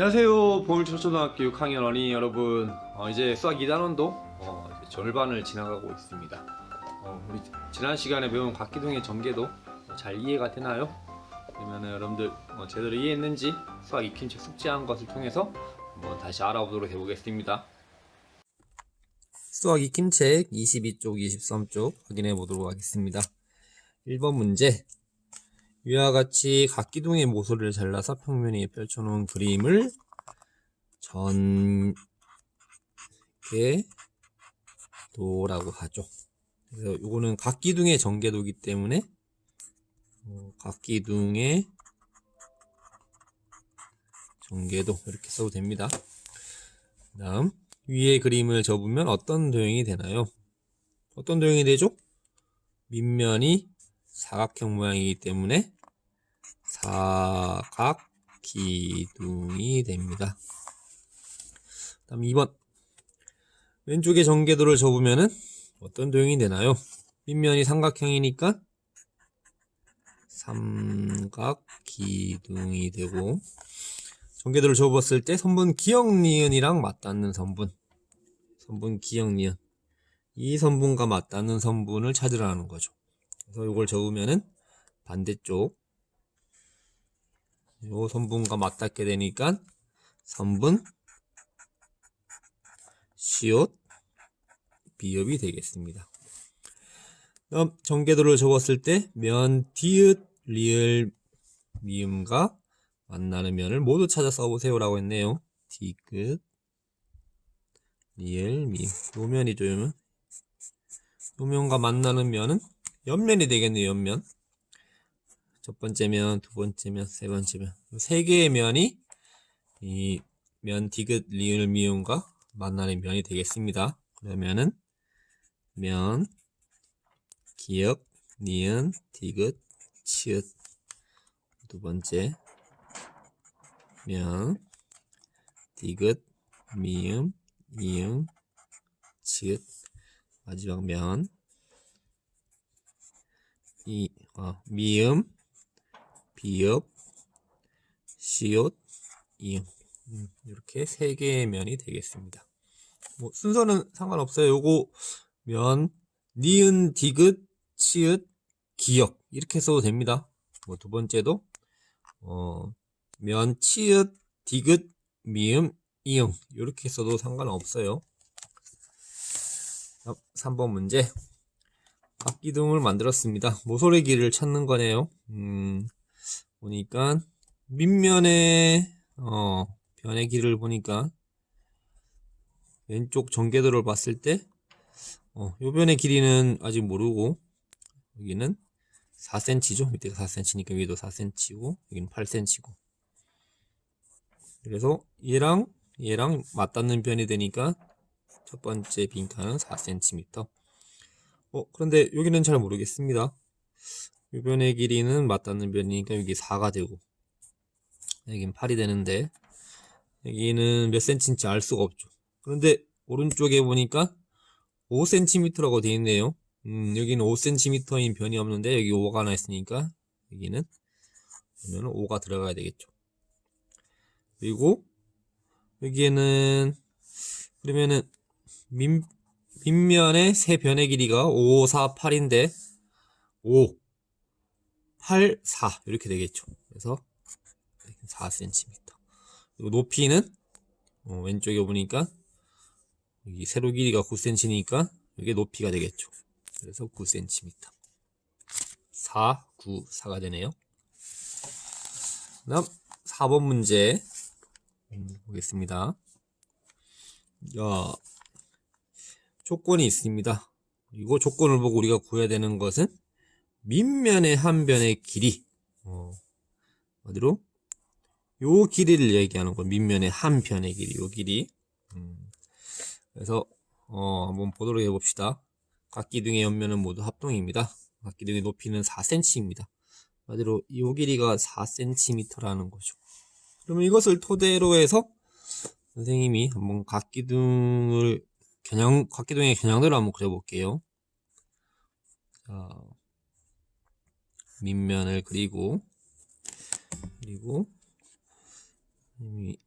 안녕하세요. 보물초등학교 6학년 어린이 여러분. 이제 수학 2단원도 이제 절반을 지나가고 있습니다. 우리 지난 시간에 배운 각기둥의 전개도 잘 이해가 되나요? 그러면 여러분들 제대로 이해했는지 수학 익힘책 숙지한 것을 통해서 한번 다시 알아보도록 해보겠습니다. 수학 익힘책 22쪽, 23쪽 확인해 보도록 하겠습니다. 1번 문제. 위와 같이 각기둥의 모서리를 잘라서 평면 위에 펼쳐놓은 그림을 전개도라고 하죠. 그래서 이거는 각기둥의 전개도이기 때문에 각기둥의 전개도 이렇게 써도 됩니다. 그 다음 위의 그림을 접으면 어떤 도형이 되나요? 어떤 도형이 되죠? 밑면이 사각형 모양이기 때문에 사각기둥이 됩니다. 그 다음 2번 왼쪽의 전개도를 접으면 어떤 도형이 되나요? 밑면이 삼각형이니까 삼각기둥이 되고, 전개도를 접었을 때 선분 기역니은이랑 맞닿는 선분 기역니은, 이 선분과 맞닿는 선분을 찾으라는 거죠. 그래서 이걸 접으면은 반대쪽 요 선분과 맞닿게 되니까 선분 시옷 비읍이 되겠습니다. 다음 전개도를 접었을 때 면 디귿 리을 미음과 만나는 면을 모두 찾아 써보세요 라고 했네요. 디귿 리을 미음, 요 면이죠. 요 면과 만나는 면은 옆면이 되겠네요. 옆면. 첫 번째 면, 두 번째 면, 세 번째 면, 세 개의 면이 이 면 디귿 리을 미음과 만나는 면이 되겠습니다. 그러면은 면 기역 니은 디귿 치읓, 두 번째 면 디귿 미음 이응 치읓, 마지막 면 미음 비읍 시옷 이응, 이렇게 세 개의 면이 되겠습니다. 뭐 순서는 상관없어요. 요거 면 니은 디귿 치읓 기역 이렇게 써도 됩니다. 뭐 두 번째도 면 치읓 디귿 미음 이응 이렇게 써도 상관없어요. 3번 문제. 각기둥을 만들었습니다. 모서리 길이를 찾는 거네요. 보니까 밑면에 변의 길이를 보니까 왼쪽 전개도를 봤을 때 요 변의 길이는 아직 모르고, 여기는 4cm죠. 밑에가 4cm니까 위에도 4cm고 여기는 8cm고, 그래서 얘랑 맞닿는 변이 되니까 첫 번째 빈칸은 4cm. 그런데 여기는 잘 모르겠습니다. 이 변의 길이는 맞닿는 변이니까 여기 4가 되고 여기는 8이 되는데 여기는 몇 cm인지 알 수가 없죠. 그런데 오른쪽에 보니까 5cm라고 되어 있네요. 여기는 5cm인 변이 없는데 여기 5가 하나 있으니까 여기는 그러면 5가 들어가야 되겠죠. 그리고 여기에는 그러면은 밑면의 세 변의 길이가 5, 4, 8인데 5, 8, 4 이렇게 되겠죠. 그래서 4cm. 그리고 높이는 왼쪽에 보니까 여기 세로 길이가 9cm니까 이게 높이가 되겠죠. 그래서 9cm. 4, 9, 4가 되네요. 다음 4번 문제 보겠습니다. 조건이 있습니다. 그리고 조건을 보고 우리가 구해야 되는 것은 밑면의 한 변의 길이, 어디로? 요 길이를 얘기하는 거. 밑면의 한 변의 길이, 요 길이. 그래서 한번 보도록 해봅시다. 각기둥의 옆면은 모두 합동입니다. 각기둥의 높이는 4cm입니다. 반대로 이 길이가 4cm라는 거죠. 그러면 이것을 토대로 해서 선생님이 한번 각기둥의 겨냥도를 한번 그려볼게요. 자, 밑면을 그리고 선생님이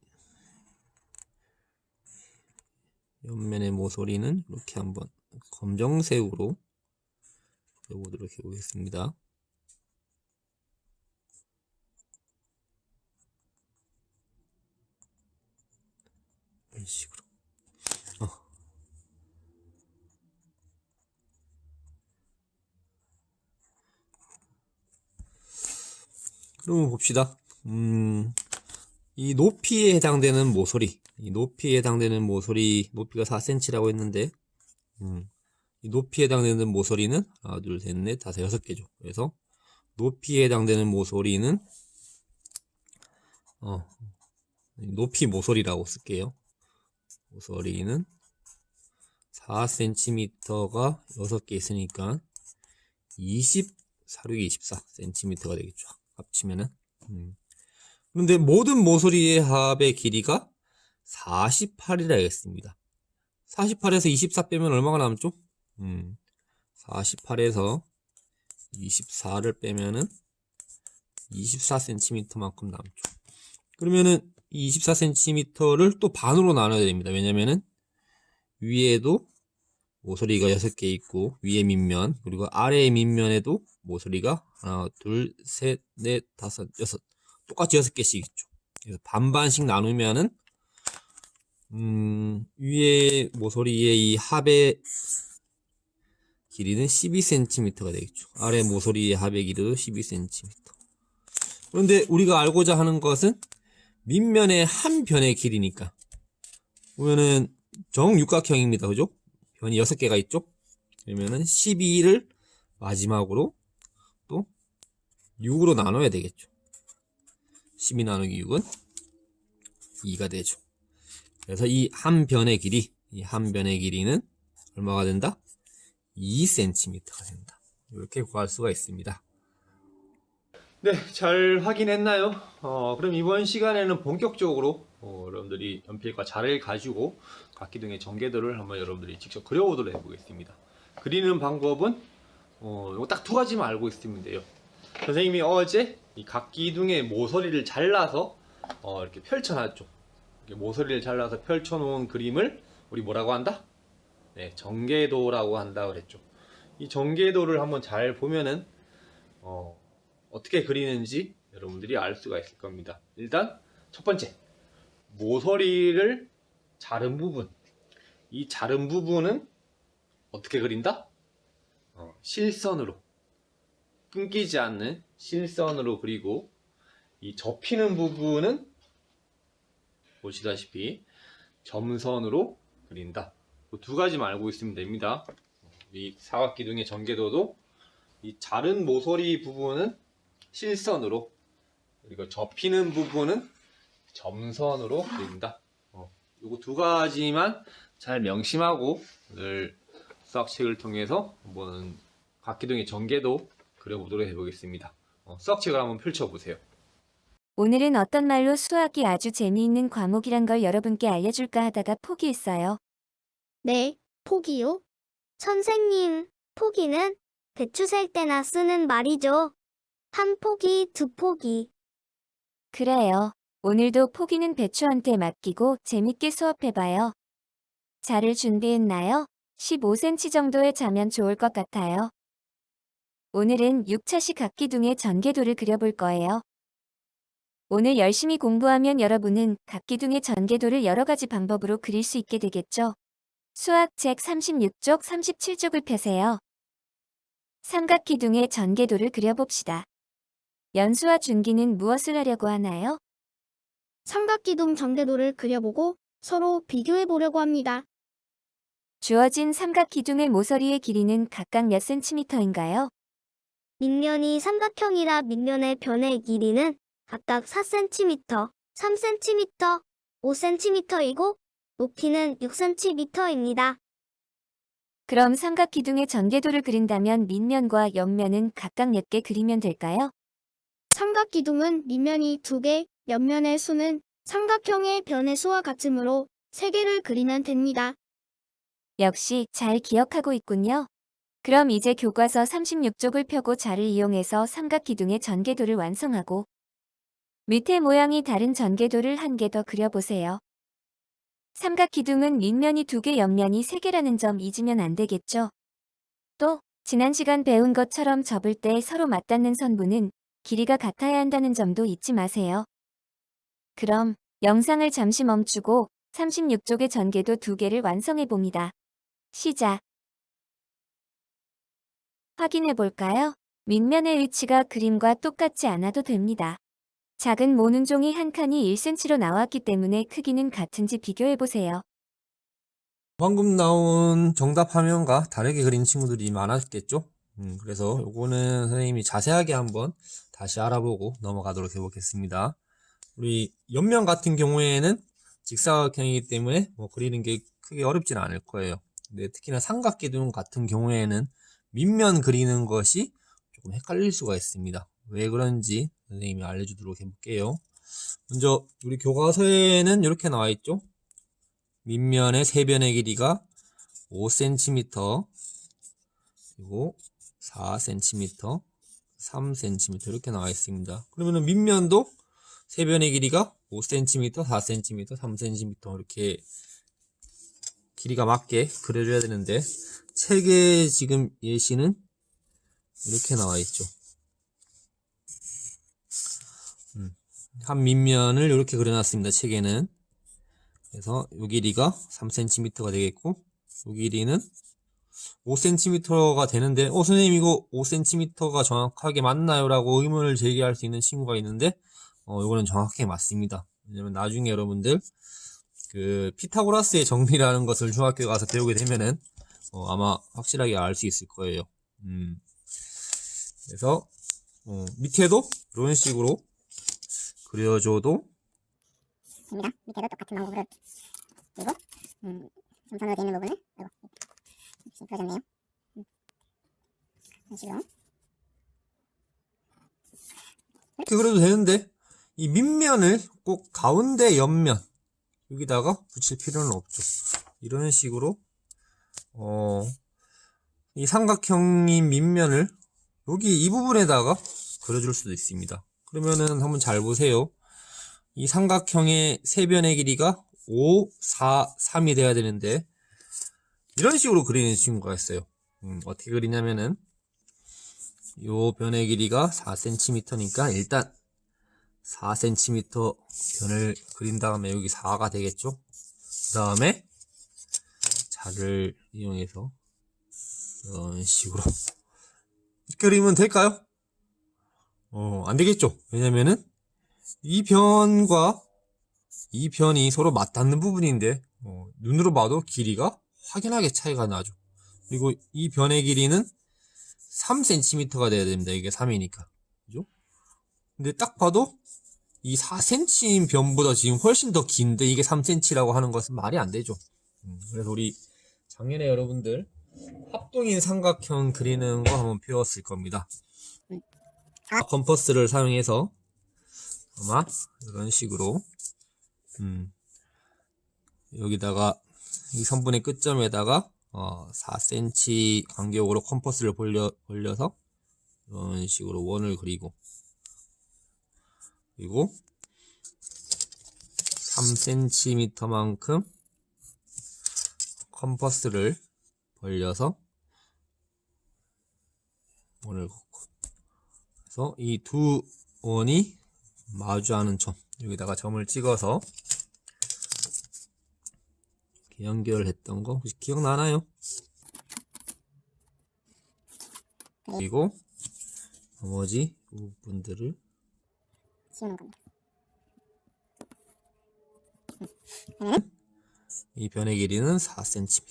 옆면의 모서리는 이렇게 한번 검정색으로 그려보도록 해보겠습니다. 이런 식으로. 그러면 봅시다. 이 높이에 해당되는 모서리, 이 높이에 해당되는 모서리, 높이가 4cm라고 했는데, 이 높이에 해당되는 모서리는 하나, 둘, 셋, 넷, 다섯, 6개죠. 그래서 높이에 해당되는 모서리는 높이 모서리라고 쓸게요. 모서리는 4cm가 6개 있으니까 4, 6, 24cm가 되겠죠. 합치면은. 그런데 모든 모서리의 합의 길이가 48이라 하겠습니다. 48에서 24 빼면 얼마가 남죠? 48에서 24를 빼면은 24cm만큼 남죠. 그러면은 이 24cm를 또 반으로 나눠야 됩니다. 왜냐면은 위에도 모서리가 6개 있고 위에 밑면 그리고 아래의 밑면에도 모서리가 하나, 둘, 셋, 넷, 다섯, 여섯 똑같이 6개씩 있죠. 그래서 반반씩 나누면은 위에 모서리의 이 합의 길이는 12cm가 되겠죠. 아래 모서리의 합의 길이도 12cm. 그런데 우리가 알고자 하는 것은 밑면의 한 변의 길이니까 보면은 정육각형입니다. 그죠? 변이 6개가 있죠? 그러면은 12를 마지막으로 또 6으로 나눠야 되겠죠. 12 나누기 6은 2가 되죠. 그래서 이 한 변의 길이는 얼마가 된다? 2cm가 된다. 이렇게 구할 수가 있습니다. 네, 잘 확인했나요? 그럼 이번 시간에는 본격적으로 여러분들이 연필과 자를 가지고 각기둥의 전개도를 한번 여러분들이 직접 그려보도록 해보겠습니다. 그리는 방법은 이거 딱 2가지만 알고 있으면 돼요. 선생님이 어제 이 각기둥의 모서리를 잘라서 이렇게 펼쳐놨죠. 이렇게 모서리를 잘라서 펼쳐놓은 그림을 우리 뭐라고 한다? 네, 전개도라고 한다 그랬죠. 이 전개도를 한번 잘 보면은 어떻게 그리는지 여러분들이 알 수가 있을 겁니다. 일단 첫 번째, 모서리를 자른 부분. 이 자른 부분은 어떻게 그린다? 실선으로, 끊기지 않는 실선으로 그리고 이 접히는 부분은 보시다시피 점선으로 그린다. 2가지만 알고 있으면 됩니다. 이 사각기둥의 전개도도 이 자른 모서리 부분은 실선으로 그리고 접히는 부분은 점선으로 그린다. 요거 2가지만 잘 명심하고 오늘 수학책을 통해서 한번 각기둥의 전개도 그려보도록 해보겠습니다. 수학책을 한번 펼쳐보세요. 오늘은 어떤 말로 수학이 아주 재미있는 과목이란 걸 여러분께 알려줄까 하다가 포기했어요. 네, 포기요? 선생님, 포기는 배추 셀 때나 쓰는 말이죠. 한 포기, 2포기. 그래요. 오늘도 포기는 배추한테 맡기고 재밌게 수업해봐요. 자를 준비했나요? 15cm 정도의 자면 좋을 것 같아요. 오늘은 6차식 각기둥의 전개도를 그려볼 거예요. 오늘 열심히 공부하면 여러분은 각기둥의 전개도를 여러 가지 방법으로 그릴 수 있게 되겠죠. 수학책 36쪽, 37쪽을 펴세요. 삼각기둥의 전개도를 그려봅시다. 연수와 준기는 무엇을 하려고 하나요? 삼각기둥 전개도를 그려보고 서로 비교해 보려고 합니다. 주어진 삼각기둥의 모서리의 길이는 각각 몇 센티미터인가요? 밑면이 삼각형이라 밑면의 변의 길이는 각각 4cm, 3cm, 5cm이고 높이는 6cm입니다. 그럼 삼각기둥의 전개도를 그린다면 밑면과 옆면은 각각 몇 개 그리면 될까요? 삼각기둥은 밑면이 2개, 옆면의 수는 삼각형의 변의 수와 같으므로 3개를 그리면 됩니다. 역시 잘 기억하고 있군요. 그럼 이제 교과서 36쪽을 펴고 자를 이용해서 삼각기둥의 전개도를 완성하고 밑에 모양이 다른 전개도를 한 개 더 그려보세요. 삼각기둥은 밑면이 2개, 옆면이 3개라는 점 잊으면 안 되겠죠. 또 지난 시간 배운 것처럼 접을 때 서로 맞닿는 선부는 길이가 같아야 한다는 점도 잊지 마세요. 그럼 영상을 잠시 멈추고 36쪽의 전개도 2개를 완성해 봅니다. 시작. 확인해 볼까요? 윗면의 위치가 그림과 똑같지 않아도 됩니다. 작은 모눈종이 한 칸이 1cm로 나왔기 때문에 크기는 같은지 비교해 보세요. 방금 나온 정답 화면과 다르게 그린 친구들이 많았겠죠? 그래서 요거는 선생님이 자세하게 한번 다시 알아보고 넘어가도록 해보겠습니다. 우리 옆면 같은 경우에는 직사각형이기 때문에 뭐 그리는 게 크게 어렵진 않을 거예요. 근데 특히나 삼각기둥 같은 경우에는 밑면 그리는 것이 조금 헷갈릴 수가 있습니다. 왜 그런지 선생님이 알려주도록 해볼게요. 먼저 우리 교과서에는 이렇게 나와 있죠. 밑면의 세변의 길이가 5cm, 그리고 4cm, 3cm 이렇게 나와 있습니다. 그러면은 밑면도 세변의 길이가 5cm, 4cm, 3cm 이렇게 길이가 맞게 그려줘야 되는데 책에 지금 예시는 이렇게 나와 있죠. 한 밑면을 이렇게 그려놨습니다. 책에는. 그래서 이 길이가 3cm가 되겠고 이 길이는 5cm가 되는데 선생님 이거 5cm가 정확하게 맞나요? 라고 의문을 제기할 수 있는 친구가 있는데 이거는 정확하게 맞습니다. 왜냐면 나중에 여러분들 그 피타고라스의 정리라는 것을 중학교에 가서 배우게 되면은 아마 확실하게 알 수 있을 거예요. 그래서 밑에도 이런 식으로 그려줘도 됩니다. 밑에도 똑같은 방법으로 그리고 점선으로 되어 있는 부분을 역시 그려졌네요. 이런 식으로 이렇게 그려도 되는데 이 밑면을 꼭 가운데 옆면 여기다가 붙일 필요는 없죠. 이런 식으로 이 삼각형인 밑면을 여기 이 부분에다가 그려줄 수도 있습니다. 그러면은 한번 잘 보세요. 이 삼각형의 세변의 길이가 5, 4, 3이 돼야 되는데 이런 식으로 그리는 친구가 있어요. 어떻게 그리냐면은 요 변의 길이가 4cm니까 일단 4cm 변을 그린 다음에 여기 4가 되겠죠. 그 다음에 자를 이용해서 이런 식으로 이렇게 그리면 될까요? 안 되겠죠. 왜냐면은 이 변과 이 변이 서로 맞닿는 부분인데 눈으로 봐도 길이가 확연하게 차이가 나죠. 그리고 이 변의 길이는 3cm가 돼야 됩니다. 이게 3이니까. 그죠? 근데 딱 봐도 이 4cm인 변보다 지금 훨씬 더 긴데 이게 3cm라고 하는 것은 말이 안 되죠. 그래서 우리 작년에 여러분들 합동인 삼각형 그리는 거 한번 배웠을 겁니다. 컴퍼스를 사용해서 아마 이런 식으로 여기다가 이 선분의 끝점에다가 4cm 간격으로 컴퍼스를 벌려서 이런 식으로 원을 그리고 그리고 3cm만큼 컴퍼스를 벌려서 원을 긋고 그래서 이 두 원이 마주하는 점 여기다가 점을 찍어서 이렇게 연결했던 거 혹시 기억나나요? 그리고 나머지 부분들을 씌우는 겁니다. 이 변의 길이는 4cm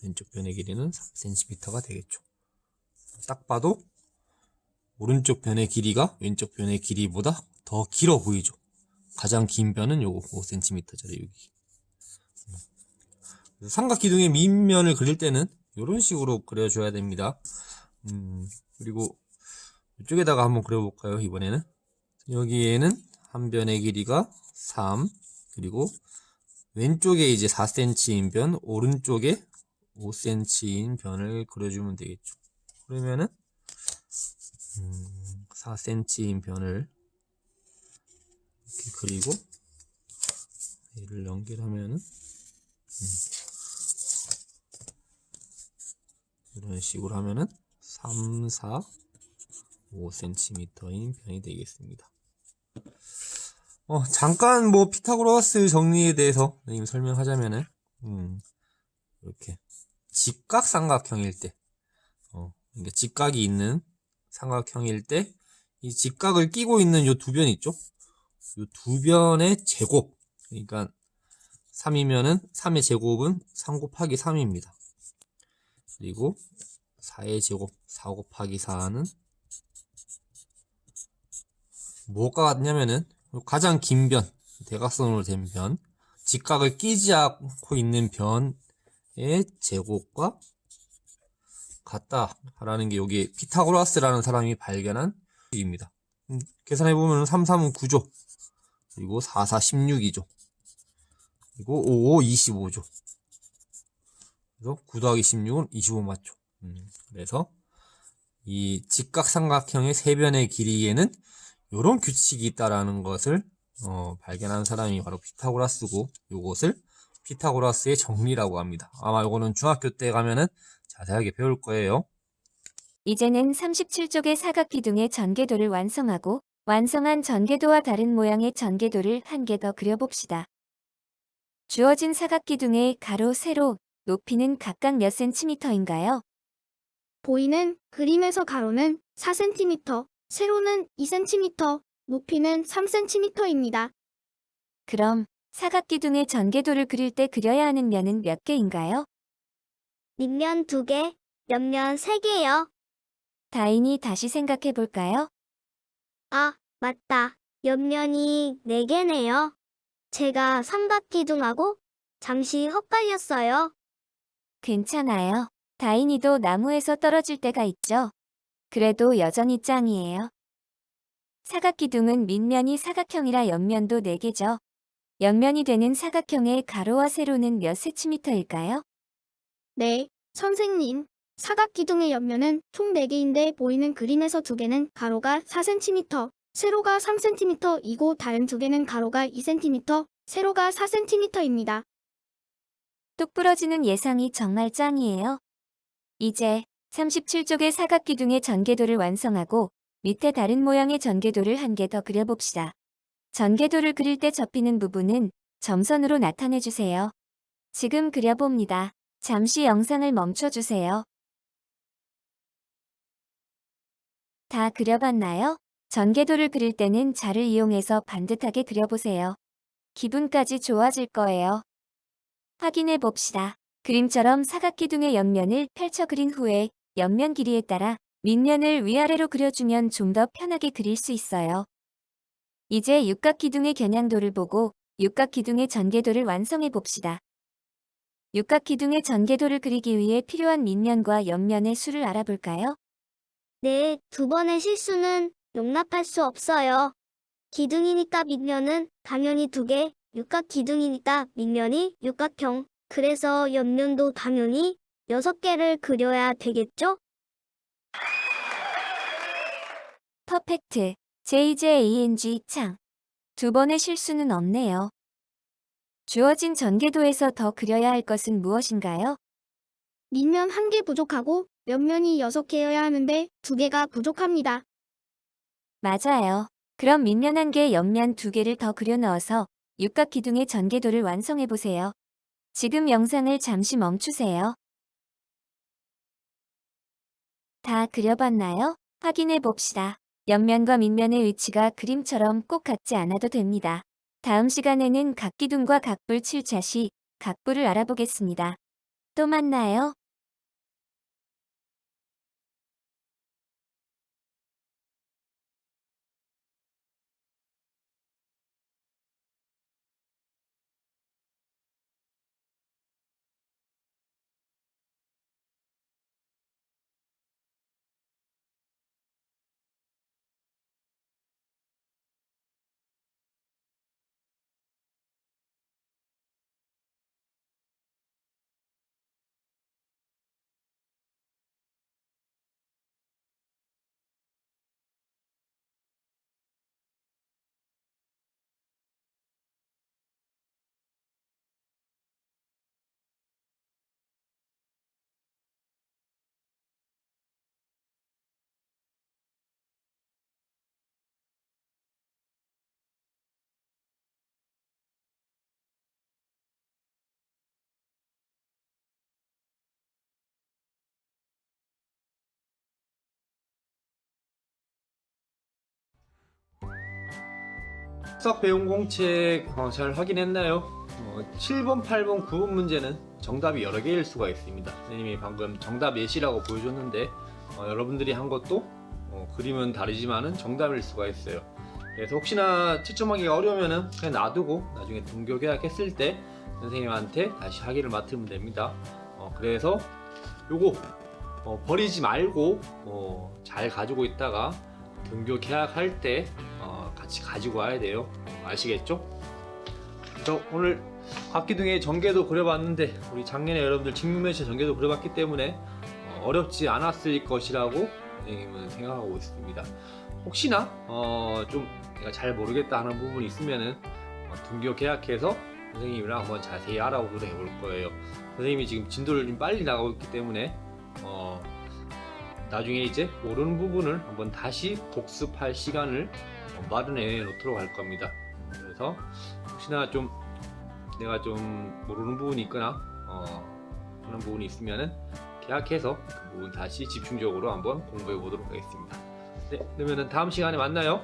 왼쪽 변의 길이는 3cm가 되겠죠. 딱 봐도 오른쪽 변의 길이가 왼쪽 변의 길이보다 더 길어 보이죠. 가장 긴 변은 요거 5cm짜리 여기. 삼각기둥의 밑면을 그릴 때는 이런 식으로 그려줘야 됩니다. 그리고 이쪽에다가 한번 그려볼까요? 이번에는 여기에는 한 변의 길이가 3 그리고 왼쪽에 이제 4cm인 변 오른쪽에 5cm인 변을 그려주면 되겠죠. 그러면은 4cm인 변을 이렇게 그리고 얘를 연결하면은 이런 식으로 하면은 3, 4, 5cm인 변이 되겠습니다. 잠깐 뭐 피타고라스 정리에 대해서 설명하자면은 이렇게 직각삼각형일 때, 그러니까 직각이 있는 삼각형일 때 이 직각을 끼고 있는 요 두 변 있죠? 요 두 변의 제곱, 그러니까 3이면은 3의 제곱은 3 곱하기 3입니다. 그리고 4의 제곱, 4 곱하기 4는 뭐가 같냐면은 가장 긴 변, 대각선으로 된 변, 직각을 끼지 않고 있는 변의 제곱과 같다라는 게 여기 피타고라스라는 사람이 발견한 입니다. 계산해보면 3, 3은 9죠. 그리고 4, 4, 16이죠. 그리고 5, 5, 25죠. 그래서 9 더하기 16은 25 맞죠. 그래서 이 직각삼각형의 세 변의 길이에는 이런 규칙이 있다라는 것을 발견한 사람이 바로 피타고라스고, 이것을 피타고라스의 정리라고 합니다. 아마 이거는 중학교 때 가면은 자세하게 배울 거예요. 이제는 37쪽의 사각기둥의 전개도를 완성하고 완성한 전개도와 다른 모양의 전개도를 한 개 더 그려봅시다. 주어진 사각기둥의 가로, 세로, 높이는 각각 몇 센티미터인가요? 보이는 그림에서 가로는 4cm, 세로는 2cm, 높이는 3cm입니다. 그럼 사각기둥의 전개도를 그릴 때 그려야 하는 면은 몇 개인가요? 밑면 2개, 옆면 3개요. 다인이 다시 생각해 볼까요? 아, 맞다. 옆면이 4개네요. 제가 삼각기둥하고 잠시 헛갈렸어요. 괜찮아요. 다인이도 나무에서 떨어질 때가 있죠. 그래도 여전히 짱이에요. 사각기둥은 밑면이 사각형이라 옆면도 4개죠. 옆면이 되는 사각형의 가로와 세로는 몇 cm일까요? 네, 선생님. 사각기둥의 옆면은 총 4개인데 보이는 그림에서 2개는 가로가 4cm, 세로가 3cm이고 다른 2개는 가로가 2cm, 세로가 4cm입니다. 뚝 부러지는 예상이 정말 짱이에요. 이제 37쪽의 사각기둥의 전개도를 완성하고 밑에 다른 모양의 전개도를 한 개 더 그려봅시다. 전개도를 그릴 때 접히는 부분은 점선으로 나타내주세요. 지금 그려봅니다. 잠시 영상을 멈춰주세요. 다 그려봤나요? 전개도를 그릴 때는 자를 이용해서 반듯하게 그려보세요. 기분까지 좋아질 거예요. 확인해 봅시다. 그림처럼 사각기둥의 옆면을 펼쳐 그린 후에 옆면 길이에 따라 밑면을 위아래로 그려주면 좀 더 편하게 그릴 수 있어요. 이제 육각기둥의 겨냥도를 보고 육각기둥의 전개도를 완성해 봅시다. 육각기둥의 전개도를 그리기 위해 필요한 밑면과 옆면의 수를 알아볼까요? 네, 2번의 실수는 용납할 수 없어요. 기둥이니까 밑면은 당연히 2개, 육각기둥이니까 밑면이 육각형, 그래서 옆면도 당연히 6개를 그려야 되겠죠? 퍼펙트. JJANG 창. 2번의 실수는 없네요. 주어진 전개도에서 더 그려야 할 것은 무엇인가요? 밑면 1개 부족하고 옆면이 6개여야 하는데 2개가 부족합니다. 맞아요. 그럼 밑면 1개, 옆면 2개를 더 그려 넣어서 육각기둥의 전개도를 완성해 보세요. 지금 영상을 잠시 멈추세요. 다 그려봤나요? 확인해 봅시다. 옆면과 밑면의 위치가 그림처럼 꼭 같지 않아도 됩니다. 다음 시간에는 각기둥과 각불 7차 시 각불을 알아보겠습니다. 또 만나요. 수학 배운 공책 잘 확인했나요? 7번, 8번, 9번 문제는 정답이 여러 개일 수가 있습니다. 선생님이 방금 정답 예시라고 보여줬는데 여러분들이 한 것도 그림은 다르지만은 정답일 수가 있어요. 그래서 혹시나 채점하기가 어려우면은 그냥 놔두고 나중에 등교 계약했을 때 선생님한테 다시 학위를 맡으면 됩니다. 그래서 요거 버리지 말고 잘 가지고 있다가 등교 계약할 때 같이 가지고 와야 돼요. 아시겠죠? 그래서 오늘 각기둥의 전개도 그려봤는데 우리 작년에 여러분들 직육면체 전개도 그려봤기 때문에 어렵지 않았을 것이라고 선생님은 생각하고 있습니다. 혹시나 좀 내가 잘 모르겠다 하는 부분이 있으면은 등교 계약해서 선생님이랑 한번 자세히 알아보도록 해볼 거예요. 선생님이 지금 진도를 좀 빨리 나가고 있기 때문에 나중에 이제 모르는 부분을 한번 다시 복습할 시간을 마련해 놓도록 할 겁니다. 그래서 혹시나 좀 내가 좀 모르는 부분이 있거나 그런 부분이 있으면은 계약해서 그 부분 다시 집중적으로 한번 공부해 보도록 하겠습니다. 네, 그러면은 다음 시간에 만나요.